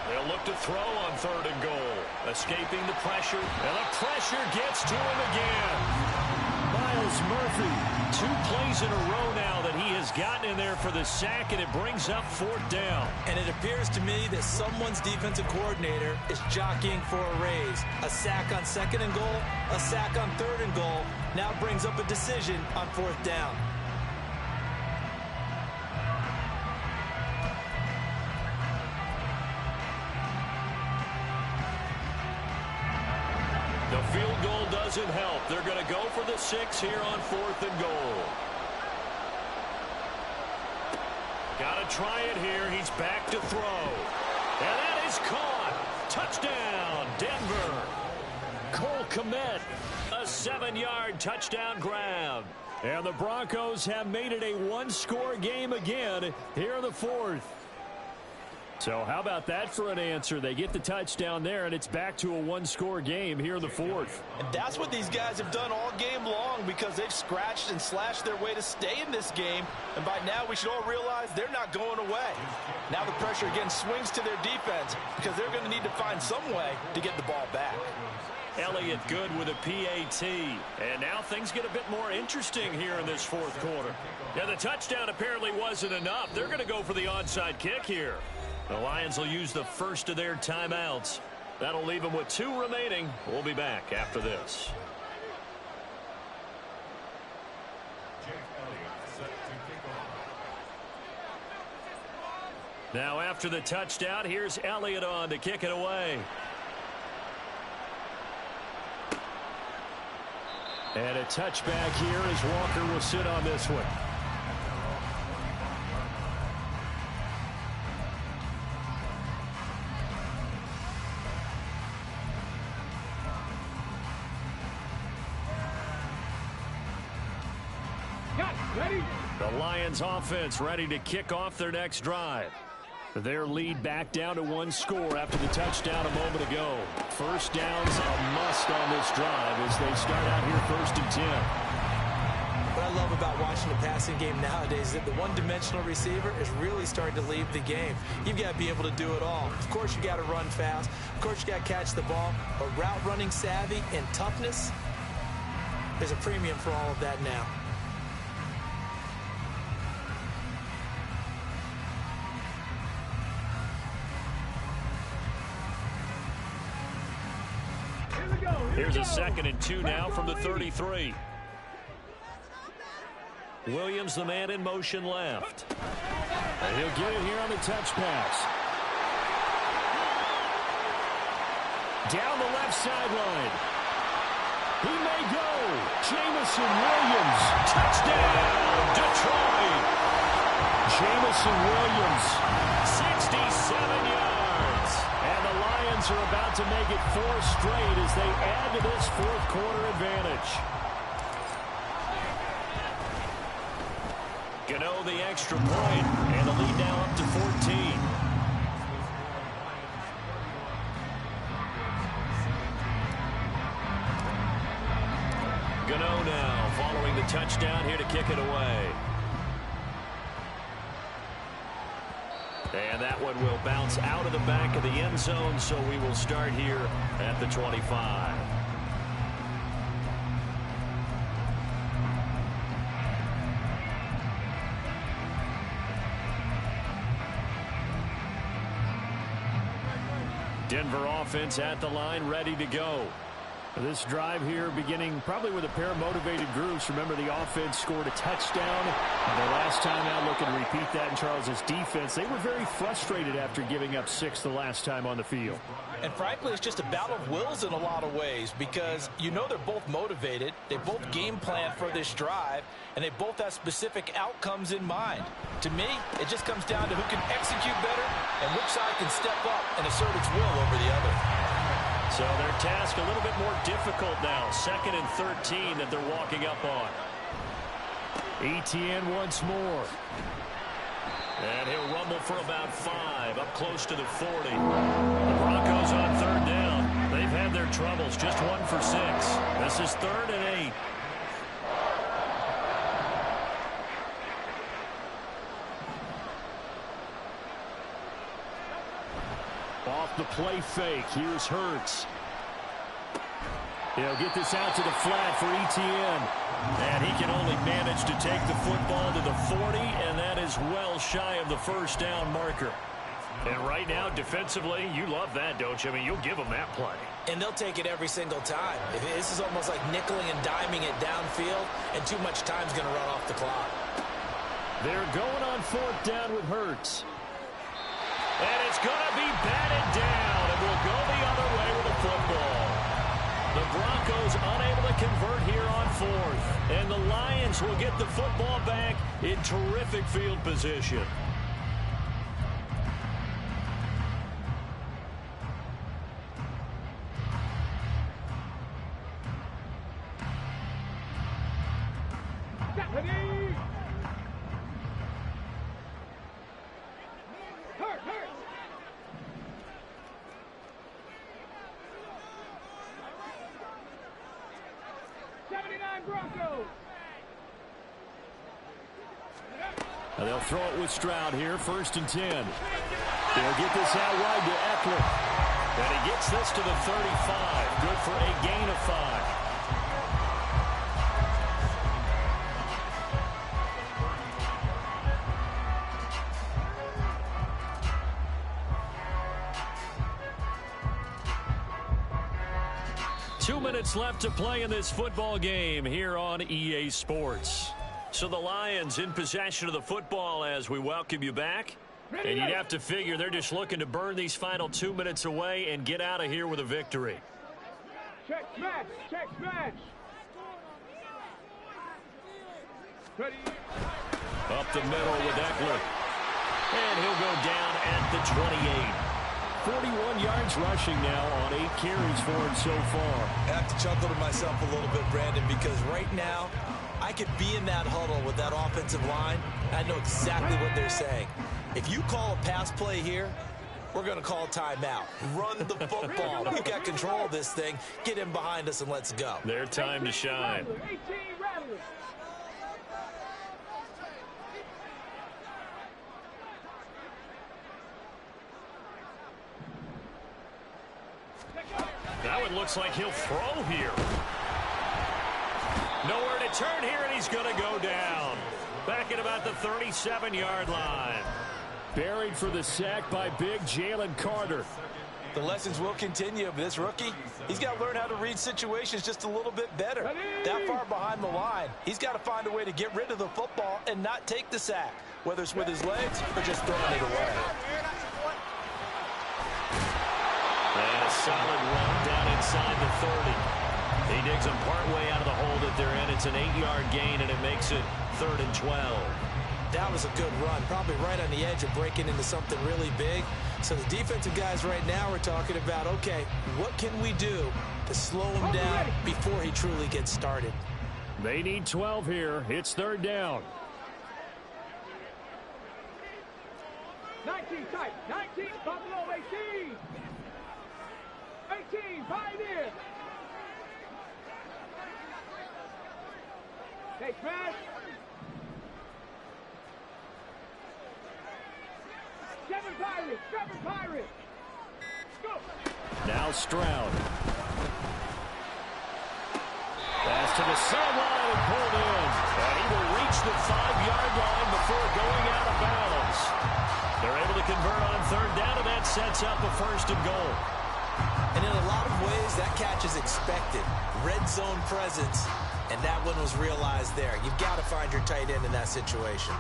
They'll look to throw on 3rd and goal. Escaping the pressure, and the pressure gets to him again. Myles Murphy, 2 plays in a row now that he has gotten in there for the sack, and it brings up 4th down. And it appears to me that someone's defensive coordinator is jockeying for a raise. A sack on 2nd and goal, a sack on 3rd and goal, now brings up a decision on 4th down. The field goal doesn't help. They're going to go for the 6 here on 4th and goal. Got to try it here. He's back to throw. And that is caught. Touchdown, Denver. Cole Kmet, a 7-yard touchdown grab. And the Broncos have made it a one-score game again here in the fourth. So how about that for an answer? They get the touchdown there, and it's back to a one-score game here in the fourth. And that's what these guys have done all game long because they've scratched and slashed their way to stay in this game. And by now, we should all realize they're not going away. Now the pressure again swings to their defense because they're going to need to find some way to get the ball back. Elliott good with a PAT. And now things get a bit more interesting here in this fourth quarter. Yeah, the touchdown apparently wasn't enough. They're going to go for the onside kick here. The Lions will use the first of their timeouts. That'll leave them with 2 remaining. We'll be back after this. Now after the touchdown, here's Elliott on to kick it away. And a touchback here as Walker will sit on this one. The Lions offense ready to kick off their next drive. Their lead back down to 1 score after the touchdown a moment ago. First down's a must on this drive as they start out here 1st and 10. What I love about watching the passing game nowadays is that the one-dimensional receiver is really starting to leave the game. You've got to be able to do it all. Of course, you got to run fast. Of course, you got to catch the ball. But route running savvy and toughness, there's a premium for all of that now. Here's a 2nd and 2 now from the 33. Williams, the man in motion left. And he'll get it here on the touch pass. Down the left sideline. He may go. Jameson Williams. Touchdown, Detroit. Jameson Williams, 67 yards. And the Lions are about to make it 4 straight as they add to this fourth quarter advantage. Gano the extra point, and the lead now up to 14. Gano now following the touchdown here to kick it away. And that one will bounce out of the back of the end zone, so we will start here at the 25. Denver offense at the line, ready to go. This drive here beginning probably with a pair of motivated groups. Remember, the offense scored a touchdown. And the last time out, looking to repeat that in Charles's defense. They were very frustrated after giving up 6 the last time on the field. And frankly, it's just a battle of wills in a lot of ways because you know they're both motivated. They both game plan for this drive, and they both have specific outcomes in mind. To me, it just comes down to who can execute better and which side can step up and assert its will over the other. So their task a little bit more difficult now. 2nd and 13 that they're walking up on. Etienne once more. And he'll rumble for about 5, up close to the 40. The Broncos on 3rd down. They've had their troubles, just 1 for 6. This is 3rd and 8. Off the play fake, here's Hurts. He'll get this out to the flat for Etienne. And he can only manage to take the football to the 40, and that is well shy of the first down marker. And right now, defensively, you love that, don't you? I mean, you'll give them that play. And they'll take it every single time. This is almost like nickeling and diming it downfield, and too much time's going to run off the clock. They're going on 4th down with Hurts. And it's going to be batted down, and we'll go the other way with the football. The Broncos unable to convert here on 4th. And the Lions will get the football back in terrific field position. They'll throw it with Stroud here, 1st and 10. They'll get this out wide to Eckler. And he gets this to the 35. Good for a gain of 5. Two minutes left to play in this football game here on EA Sports. So the Lions in possession of the football as we welcome you back. And you'd have to figure they're just looking to burn these final 2 minutes away and get out of here with a victory. Check smash. Check smash. Ready. Up the middle with Eckler. And he'll go down at the 28. 41 yards rushing now on 8 carries for him so far. I have to chuckle to myself a little bit, Brandon, because right now I could be in that huddle with that offensive line. I know exactly what they're saying. If you call a pass play here, we're going to call timeout. Run the football. You got control of this thing. Get in behind us and let's go. Their time to shine. 18 Rattlers. That one looks like he'll throw here. Nowhere to turn here, and he's going to go down. Back at about the 37-yard line. Buried for the sack by big Jalen Carter. The lessons will continue. This rookie, he's got to learn how to read situations just a little bit better. That far behind the line, he's got to find a way to get rid of the football and not take the sack, whether it's with his legs or just throwing it away. And a solid run down inside the 30. He digs him partway out of the hole that they're in. It's an 8-yard gain, and it makes it 3rd and 12. That was a good run, probably right on the edge of breaking into something really big. So the defensive guys right now are talking about, okay, what can we do to slow him down before he truly gets started? They need 12 here. It's 3rd down. 19 tight. 19 Buffalo 18. 18 Pioneer. Take smash. 7 Pirates. 7 Pirates. Go. Now Stroud. Pass to the sideline and pulled in. And he will reach the 5-yard line before going out of bounds. They're able to convert on 3rd down, and that sets up a 1st and goal. And in a lot of ways, that catch is expected. Red zone presence, and that one was realized there. You've got to find your tight end in that situation.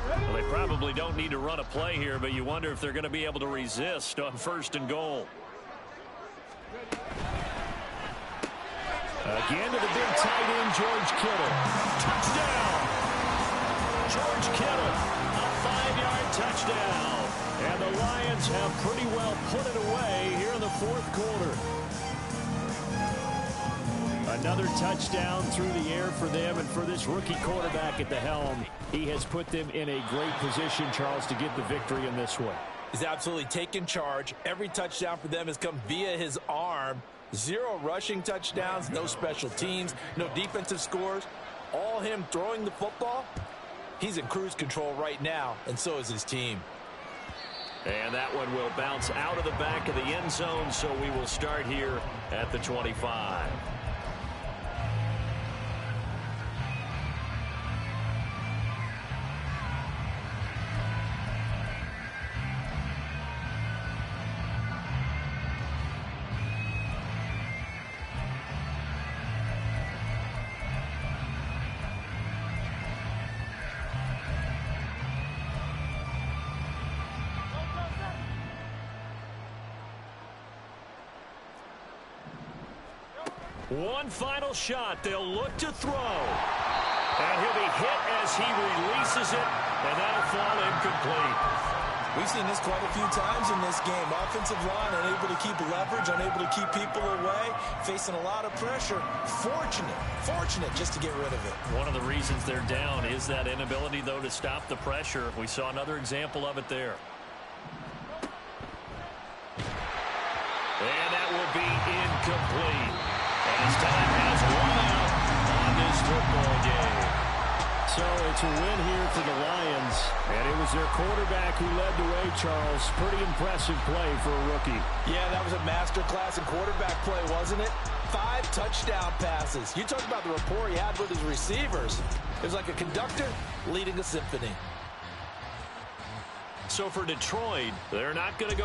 Well, they probably don't need to run a play here, but you wonder if they're going to be able to resist on 1st and goal. Again to the big tight end, George Kittle. Touchdown! George Kittle, a 5-yard touchdown. And the Lions have pretty well put it away here in the 4th quarter. Another touchdown through the air for them, and for this rookie quarterback at the helm, he has put them in a great position, Charles, to get the victory in this one. He's absolutely taken charge. Every touchdown for them has come via his arm. 0 rushing touchdowns, no special teams, no defensive scores. All him throwing the football. He's in cruise control right now, and so is his team. And that one will bounce out of the back of the end zone, so we will start here at the 25. One final shot. They'll look to throw. And he'll be hit as he releases it, and that'll fall incomplete. We've seen this quite a few times in this game. Offensive line unable to keep leverage, unable to keep people away, facing a lot of pressure. Fortunate just to get rid of it. One of the reasons they're down is that inability, though, to stop the pressure. We saw another example of it there. And that will be incomplete. And This time has one out on this football game. So it's a win here for the Lions, and it was their quarterback who led the way, Charles. Pretty impressive play for a rookie. Yeah, that was a masterclass in quarterback play, wasn't it? 5 touchdown passes. You talk about the rapport he had with his receivers. It was like a conductor leading a symphony. So for Detroit, they're not going to go